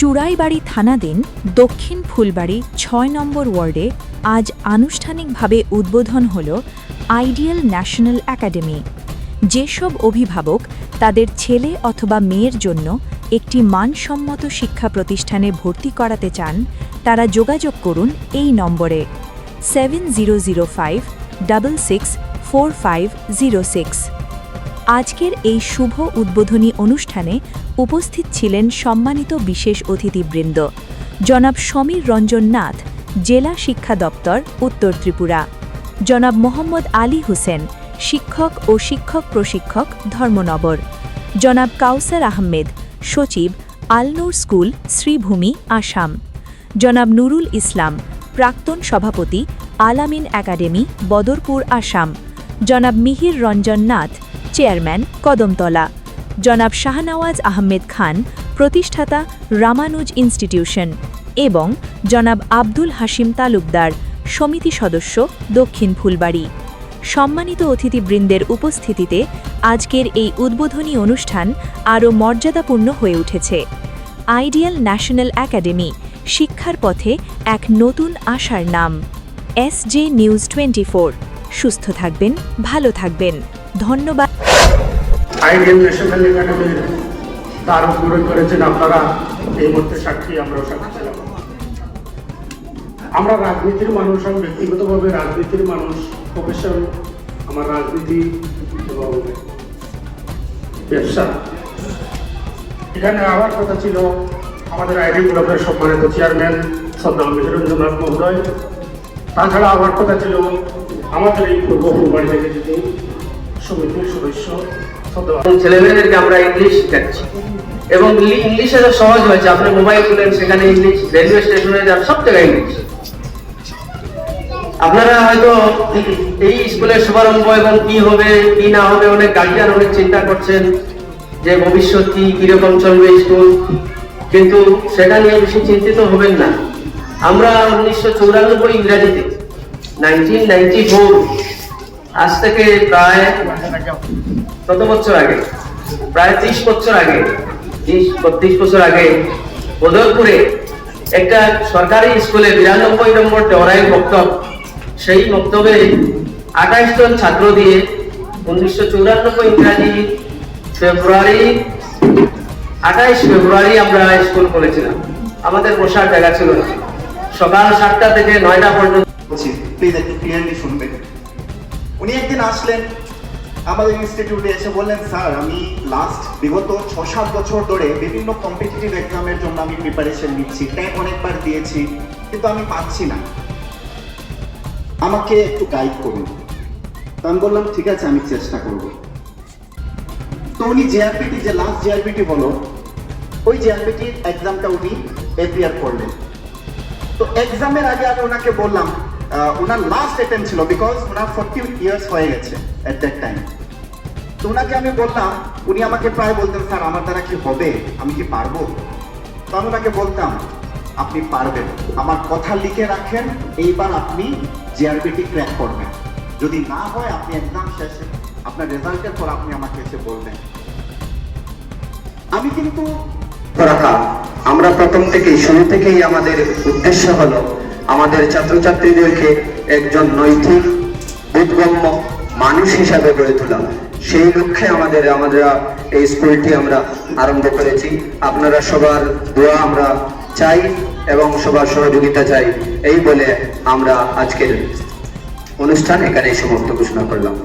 চুড়াইবাড়ি থানাধীন দক্ষিণ ফুলবাড়ি ৬ নম্বর ওয়ার্ডে আজ আনুষ্ঠানিকভাবে উদ্বোধন হল আইডিয়াল ন্যাশনাল একাডেমি। যেসব অভিভাবক তাদের ছেলে অথবা মেয়ের জন্য একটি মানসম্মত শিক্ষা প্রতিষ্ঠানে ভর্তি করাতে চান তারা যোগাযোগ করুন এই নম্বরে 7005664506। আজকের এই শুভ উদ্বোধনী অনুষ্ঠানে উপস্থিত ছিলেন সম্মানিত বিশেষ অতিথিবৃন্দ জনাব সমীর রঞ্জন নাথ, জেলা শিক্ষা দপ্তর, উত্তর ত্রিপুরা; জনাব মোহাম্মদ আলী হোসেন, শিক্ষক ও শিক্ষক প্রশিক্ষক, ধর্মনগর; জনাব কাউসার আহমেদ, সচিব, আলনুর স্কুল, শ্রীভূমি, আসাম; জনাব নুরুল ইসলাম, প্রাক্তন সভাপতি, আলামিন একাডেমি, বদরপুর, আসাম; জনাব মিহির রঞ্জন নাথ, চেয়ারম্যান, কদমতলা; জনাব শাহনওয়াজ আহমেদ খান, প্রতিষ্ঠাতা, রামানুজ ইনস্টিটিউশন; এবং জনাব আব্দুল হাশিম তালুকদার, সমিতি সদস্য, দক্ষিণ ফুলবাড়ি। সম্মানিত অতিথিবৃন্দের উপস্থিতিতে আজকের এই উদ্বোধনী অনুষ্ঠান আরও মর্যাদাপূর্ণ হয়ে উঠেছে। আইডিয়াল ন্যাশনাল একাডেমি শিক্ষার পথে এক নতুন আশার নাম। SJ news 24। সুস্থ থাকবেন, ভালো থাকবেন। ধন্যবাদ। আইডিয়াল ন্যাশনাল একাডেমির দ্বার পূরণ করেছেন আপনারা, এই মুহূর্তে সাক্ষী, আমরাও সাক্ষী ছিলাম। আমরা রাজনীতির মানুষ, আমি ব্যক্তিগতভাবে রাজনীতির মানুষ, প্রফেশন আমার রাজনীতি এবং ব্যবসা। এখানে আমার কথা ছিল আমাদের আইডি ক্লাবের সম্মানিত চেয়ারম্যান শ্রদ্ধেয় মিহিররঞ্জন নাথ মহোদয়। তাছাড়া আমার কথা ছিল আমাদের এই পূর্ব ফুলবাড়ি থেকে যদি সমিতির সদস্য ছেলেমেয়েদেরকে আমরা ইংলিশ শিখাচ্ছি এবং ইংলিশে সহজ হয়েছে। আপনি মোবাইল খুলেন, সেখানে ইংলিশ, রেলওয়ে স্টেশনে যান, সব জায়গায় ইংলিশ। আপনারা হয়তো এই স্কুলের শুভারম্ভ এবং কি হবে কি না হবে, অনেক গার্জিয়ান অনেক চিন্তা করছেন যে ভবিষ্যৎ কি, কিরকম চলবে স্কুল, কিন্তু সেটা নিয়ে বেশি চিন্তিত হবেন না। আমরা 1994 ইংরাজিতে 1994, আজ থেকে প্রায় কত বছর আগে, প্রায় 30 বছর আগে, 30-32 বছর আগে বদরপুরে একটা সরকারি স্কুলে 92 নম্বর দেওয়ারাই মক্তব, সেই মক্তবে 28 জন ছাত্র দিয়ে 1994 ইংরাজি 28 ফেব্রুয়ারি আমরা স্কুল খুলেছিলাম। আমাদের বসার জায়গা ছিল না। সকাল 7টা থেকে 9টা পর্যন্ত। প্লিজ একটু ক্লিয়ারলি শুনবেন। উনি একদিন আসলেন আমাদের ইনস্টিটিউটে, এসে বললেন, স্যার আমি বিগত 6-7 বছর ধরে বিভিন্ন কম্পিটিটিভ এক্সামের জন্য আমি প্রিপারেশন নিচ্ছি, ট্যাগ অনেকবার দিয়েছি, কিন্তু আমি পাচ্ছি না, আমাকে একটু গাইড করুন। তো আমি বললাম ঠিক আছে, আমি চেষ্টা করব। তো উনি জেআরপিটি, যে লাস্ট জেআরপিটি হলো, ওই জেআরপিটির এক্সামটা উনি অ্যাপিয়ার করলেন। তো এক্সামের আগে আমি ওনাকে বললাম, ওনার লাস্ট অ্যাটেম্প ছিল, বিকজ ওনার 40 ইয়ার্স হয়ে গেছে এট দ্যাট টাইম। তো ওনাকে আমি বললাম, উনি আমাকে প্রায় বলতেন, স্যার আমার দ্বারা কি হবে, আমি কি পারবো? তো আমি ওনাকে বলতাম, আপনি পারবেন, আমার কথা লিখে রাখেন, এইবার আপনি জেআরপিটি ক্র্যাক করবেন। যদি না হয় আপনি এক্সাম শেষে আপনার রেজাল্টের পর আপনি আমাকে এসে বলবেন। আমি কিন্তু আমরা প্রথম থেকেই, শুরু থেকেই আমাদের উদ্দেশ্য হলো আমাদের ছাত্রছাত্রীদেরকে একজন নৈতিক, বোধগম্য মানুষ হিসাবে গড়ে তোলা। সেই লক্ষ্যে আমরা এই স্কুলটি আমরা আরম্ভ করেছি। আপনারা সবার দোয়া আমরা চাই এবং সবার সহযোগিতা চাই, এই বলে আমরা আজকের অনুষ্ঠান এখানেই সমাপ্ত ঘোষণা করলাম।